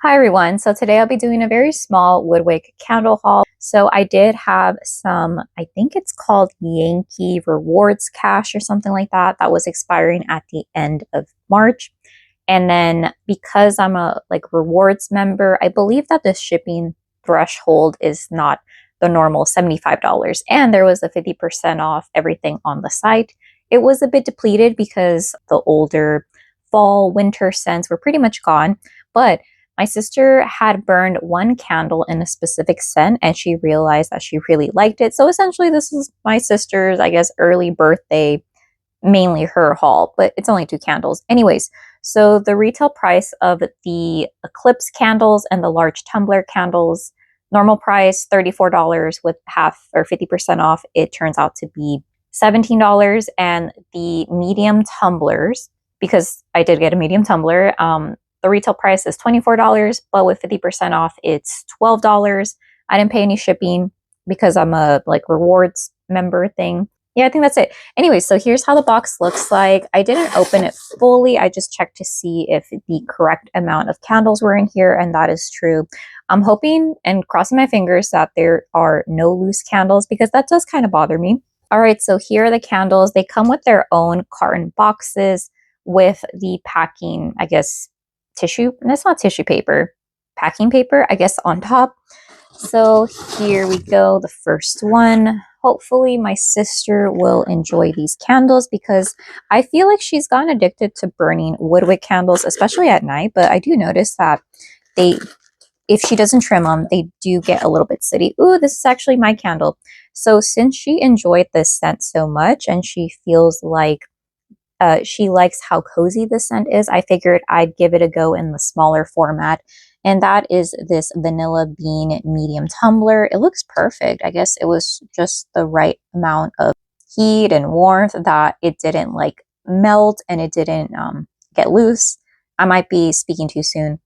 Hi everyone. So today I'll be doing a very small WoodWick candle haul. So I did have some, I think it's called Yankee Rewards Cash or something like that, that was expiring at the end of March. And then because I'm a rewards member, I believe that the shipping threshold is not the normal $75. And there was a 50% off everything on the site. It was a bit depleted because the older fall, winter scents were pretty much gone. But my sister had burned one candle in a specific scent and she realized that she really liked it. So essentially, this is my sister's, I guess, early birthday, mainly her haul, but it's only two candles. Anyways, so the retail price of the Eclipse candles and the large tumbler candles, normal price $34 with half or 50% off, it turns out to be $17. And the medium tumblers, because I did get a medium tumbler, the retail price is $24, but with 50% off, it's $12. I didn't pay any shipping because I'm a rewards member thing. Yeah, I think that's it. Anyway, so here's how the box looks like. I didn't open it fully. I just checked to see if the correct amount of candles were in here, and that is true. I'm hoping and crossing my fingers that there are no loose candles because that does kind of bother me. All right, so here are the candles. They come with their own carton boxes with the packing, I guess, tissue, and it's not tissue paper, packing paper, I guess, on top. So here we go, the first one. Hopefully my sister will enjoy these candles because I feel like she's gotten addicted to burning WoodWick candles, especially at night. But I do notice that if she doesn't trim them, they do get a little bit sooty. Ooh, this is actually my candle. So since she enjoyed this scent so much and she feels like she likes how cozy this scent is, I figured I'd give it a go in the smaller format. And that is this vanilla bean medium tumbler. It looks perfect. I guess it was just the right amount of heat and warmth that it didn't melt and it didn't get loose. I might be speaking too soon.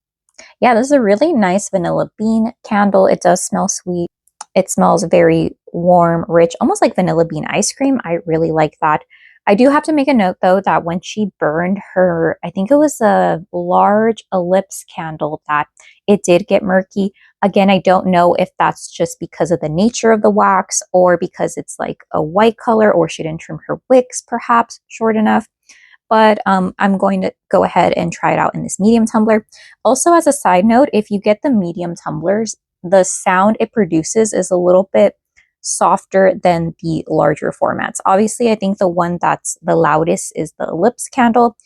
Yeah, this is a really nice vanilla bean candle. It does smell sweet. It smells very warm, rich, almost like vanilla bean ice cream. I really like that. I do have to make a note, though, that when she burned her, I think it was a large ellipse candle, that it did get murky. Again, I don't know if that's just because of the nature of the wax or because it's like a white color or she didn't trim her wicks, perhaps, short enough. But I'm going to go ahead and try it out in this medium tumbler. Also, as a side note, if you get the medium tumblers, the sound it produces is a little bit softer than the larger formats. Obviously, I think the one that's the loudest is the ellipse candle.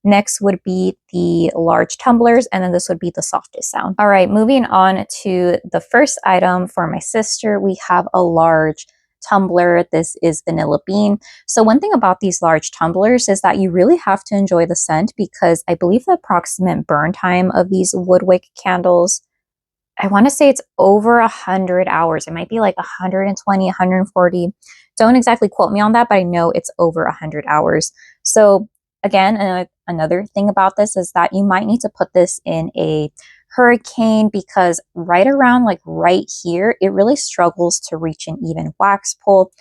Next would be the large tumblers, and then this would be the softest sound. All right, moving on to the first item for my sister, we have a large tumbler. This is vanilla bean. So one thing about these large tumblers is that you really have to enjoy the scent because I believe the approximate burn time of these WoodWick candles, I want to say it's over 100 hours. It might be like 120, 140. Don't exactly quote me on that, but I know it's over 100 hours. So again, another thing about this is that you might need to put this in a hurricane because right around right here, it really struggles to reach an even wax pull.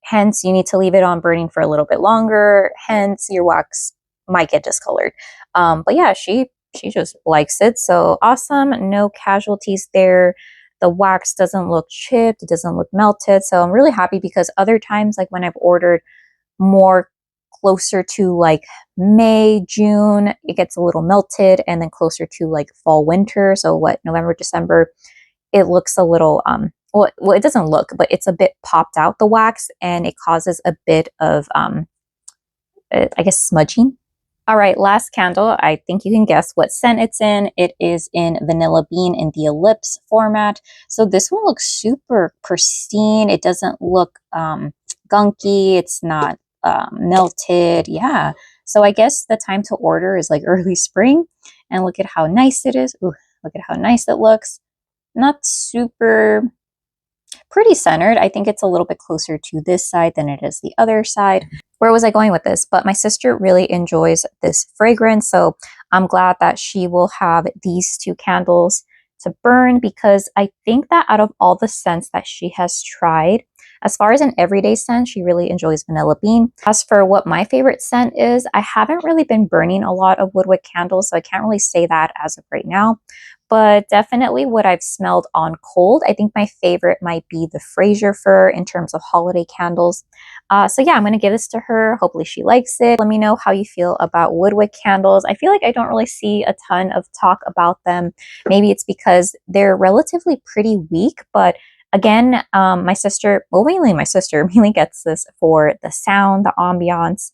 Hence, you need to leave it on burning for a little bit longer. Hence, your wax might get discolored. But yeah, she just likes it. So awesome. No casualties there. The wax doesn't look chipped. It doesn't look melted. So I'm really happy because other times, like when I've ordered more closer to May, June, it gets a little melted. And then closer to fall, winter. So November, December, it looks a little, well, it doesn't look, but it's a bit popped out, the wax, and it causes a bit of, I guess, smudging. All right, last candle. I think you can guess what scent it's in. It is in vanilla bean in the ellipse format. So this one looks super pristine. It doesn't look gunky. It's not melted. Yeah. So I guess the time to order is early spring. And look at how nice it is. Ooh, look at how nice it looks. Not super pretty centered. I think it's a little bit closer to this side than it is the other side. Where was I going with this? But my sister really enjoys this fragrance, so I'm glad that she will have these two candles to burn because I think that out of all the scents that she has tried, as far as an everyday scent, she really enjoys vanilla bean. As for what my favorite scent is, I haven't really been burning a lot of WoodWick candles, so I can't really say that as of right now. but definitely what I've smelled on cold. I think my favorite might be the Fraser Fir in terms of holiday candles. So yeah, I'm going to give this to her. Hopefully she likes it. Let me know how you feel about WoodWick candles. I feel like I don't really see a ton of talk about them. Maybe it's because they're relatively pretty weak, but again, my sister, well, mainly my sister, mainly gets this for the sound, the ambiance.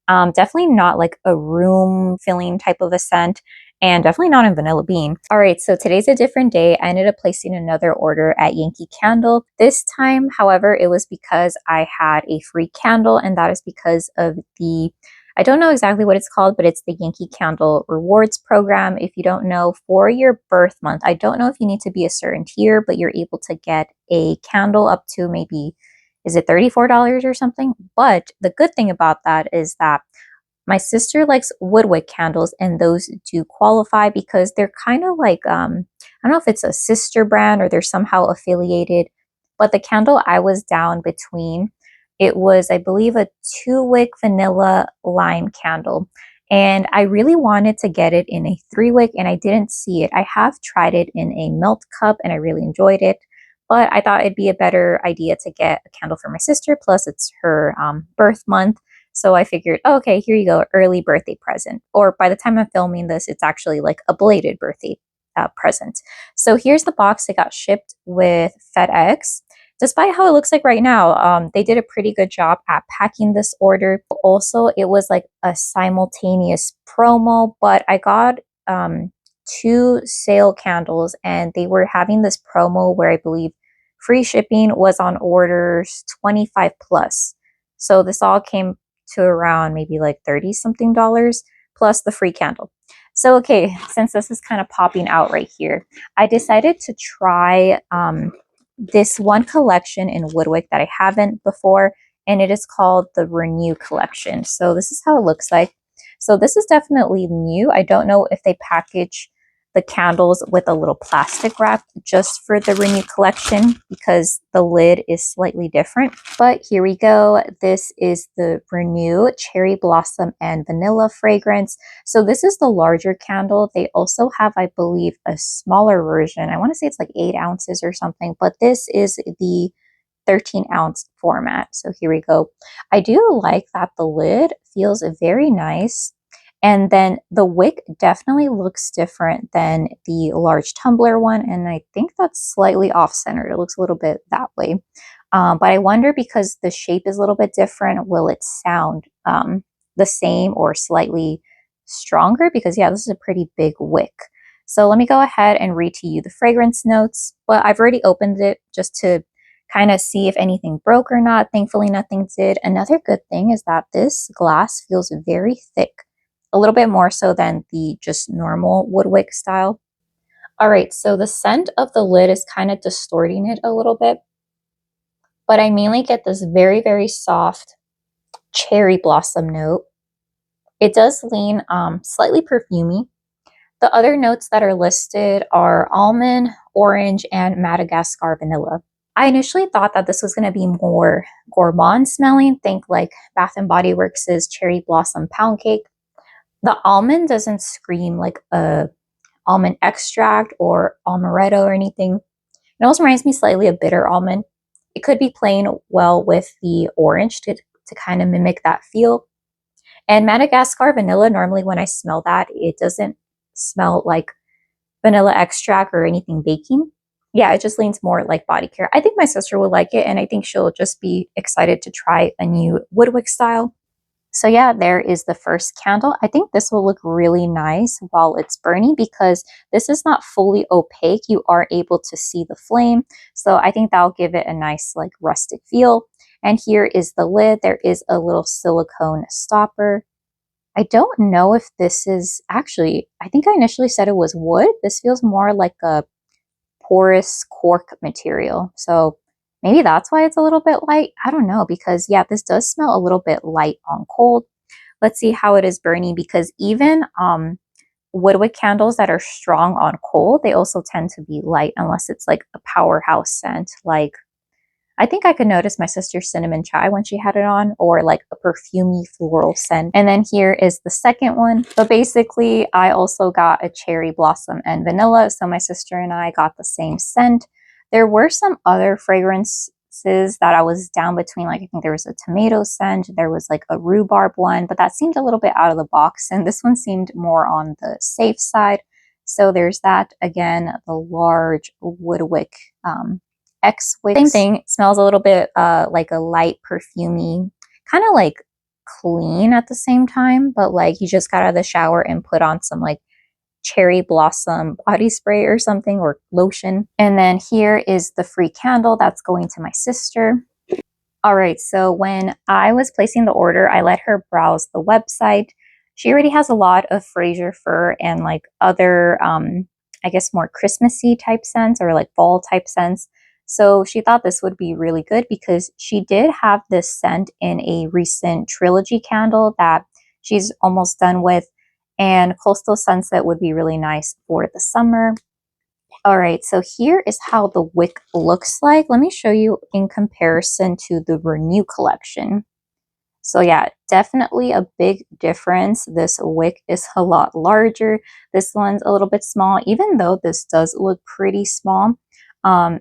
Definitely not like a room filling type of a scent, and definitely not in vanilla bean. All right, so today's a different day. I ended up placing another order at Yankee Candle. This time, however, it was because I had a free candle, and that is because of the, I don't know exactly what it's called, but it's the Yankee Candle Rewards Program. If you don't know, for your birth month, I don't know if you need to be a certain tier, but you're able to get a candle up to maybe, is it $34 or something? But the good thing about that is that my sister likes WoodWick candles, and those do qualify because they're kind of like, I don't know if it's a sister brand or they're somehow affiliated, but the candle I was down between, it was, I believe, a 2-wick vanilla lime candle. And I really wanted to get it in a 3-wick, and I didn't see it. I have tried it in a melt cup, and I really enjoyed it. But I thought it'd be a better idea to get a candle for my sister. Plus, it's her birth month. So I figured, oh, okay, here you go, early birthday present. Or by the time I'm filming this, it's actually like a belated birthday present. So here's the box. It got shipped with FedEx. Despite how it looks like right now, they did a pretty good job at packing this order. Also, it was like a simultaneous promo, but I got 2 sale candles, and they were having this promo where I believe free shipping was on orders 25 plus. So this all came to around maybe like 30 something dollars plus the free candle. So okay, since this is kind of popping out right here, I decided to try this one collection in WoodWick that I haven't before, and it is called the Renew collection. So this is how it looks like. So this is definitely new. I don't know if they package the candles with a little plastic wrap just for the Renew collection because the lid is slightly different. But here we go. This is the Renew Cherry Blossom and Vanilla fragrance. So this is the larger candle. They also have, I believe, a smaller version. I want to say it's like 8 ounces or something, but this is the 13-ounce format. So here we go. I do like that the lid feels very nice. And then the wick definitely looks different than the large tumbler one. And I think that's slightly off-centered. It looks a little bit that way. But I wonder, because the shape is a little bit different, will it sound the same or slightly stronger? Because yeah, this is a pretty big wick. So let me go ahead and read to you the fragrance notes. But I've already opened it just to kind of see if anything broke or not. Thankfully, nothing did. Another good thing is that this glass feels very thick. A little bit more so than the just normal WoodWick style. All right, so the scent of the lid is kind of distorting it a little bit, but I mainly get this very, very soft cherry blossom note. It does lean slightly perfumey. The other notes that are listed are almond, orange, and Madagascar vanilla. I initially thought that this was going to be more gourmand smelling. Think like Bath & Body Works' Cherry Blossom Pound Cake. The almond doesn't scream like a almond extract or amaretto or anything. It also reminds me slightly of bitter almond. It could be playing well with the orange to kind of mimic that feel. And Madagascar vanilla, normally when I smell that, it doesn't smell like vanilla extract or anything baking. Yeah, it just leans more like body care. I think my sister will like it, and I think she'll just be excited to try a new WoodWick style. So yeah, there is the first candle. I think this will look really nice while it's burning because this is not fully opaque. You are able to see the flame. So I think that'll give it a nice like rustic feel. And here is the lid. There is a little silicone stopper. I don't know if this is actually, I think I initially said it was wood. This feels more like a porous cork material. So maybe that's why it's a little bit light. I don't know, because yeah, this does smell a little bit light on cold. Let's see how it is burning, because even WoodWick candles that are strong on cold, they also tend to be light unless it's like a powerhouse scent like I think I could notice my sister's cinnamon chai when she had it on, or like a perfumey floral scent. And then here is the second one. But basically, I also got a cherry blossom and vanilla. So my sister and I got the same scent. There were some other fragrances that I was down between. Like I think there was a tomato scent, there was like a rhubarb one, but that seemed a little bit out of the box. And this one seemed more on the safe side. So there's that. Again, the large WoodWick X Wicks. Same thing. It smells a little bit like a light perfumey, kind of like clean at the same time, but like you just got out of the shower and put on some like cherry blossom body spray or something, or lotion. And then here is the free candle that's going to my sister. All right, so when I was placing the order, I let her browse the website. She already has a lot of Fraser fir and like other, I guess, more Christmassy type scents or like fall type scents. So she thought this would be really good because she did have this scent in a recent trilogy candle that she's almost done with. And Coastal Sunset would be really nice for the summer. All right, so here is how the wick looks like. Let me show you in comparison to the Renew collection. So yeah, definitely a big difference. This wick is a lot larger. This one's a little bit small, even though this does look pretty small.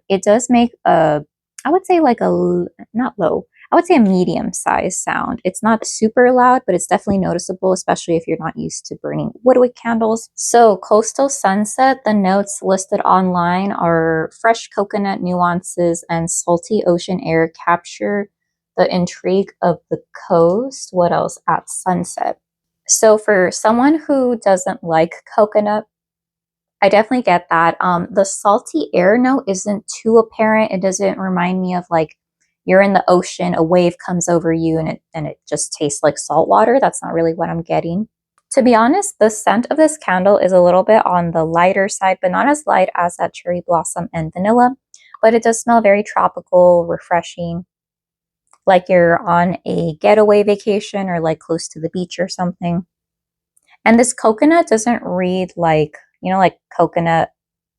It does make a, I would say like a, not low, I would say a medium size sound. It's not super loud, but it's definitely noticeable, especially if you're not used to burning woodwick candles. So Coastal Sunset, the notes listed online are fresh coconut nuances and salty ocean air capture the intrigue of the coast. What else? At sunset. So for someone who doesn't like coconut, I definitely get that. The salty air note isn't too apparent. It doesn't remind me of like you're in the ocean, a wave comes over you and it just tastes like salt water. That's not really what I'm getting. To be honest, the scent of this candle is a little bit on the lighter side, but not as light as that cherry blossom and vanilla. But it does smell very tropical, refreshing, like you're on a getaway vacation or like close to the beach or something. And this coconut doesn't read like, you know, like coconut,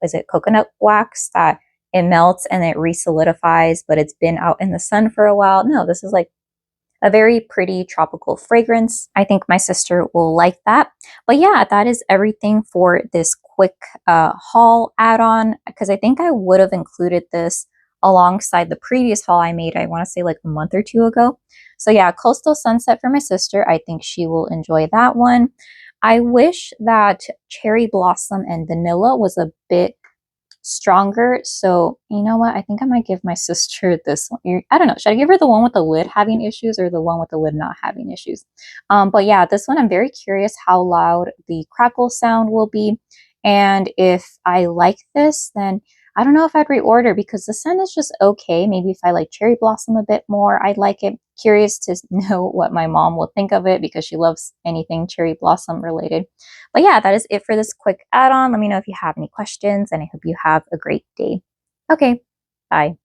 is it coconut wax that it melts and it re-solidifies, but it's been out in the sun for a while. No, this is like a very pretty tropical fragrance. I think my sister will like that. But yeah, that is everything for this quick haul add-on, because I think I would have included this alongside the previous haul I made, I want to say like a month or two ago. So yeah, Coastal Sunset for my sister. I think she will enjoy that one. I wish that Cherry Blossom and Vanilla was a bit stronger. So you know what? I think I might give my sister this one. I don't know. Should I give her the one with the lid having issues or the one with the lid not having issues? But yeah, this one I'm very curious how loud the crackle sound will be. And if I like this, then I don't know if I'd reorder because the scent is just okay. Maybe if I like Cherry Blossom a bit more, I'd like it. Curious to know what my mom will think of it because she loves anything Cherry Blossom related. But yeah, that is it for this quick add-on. Let me know if you have any questions and I hope you have a great day. Okay, bye.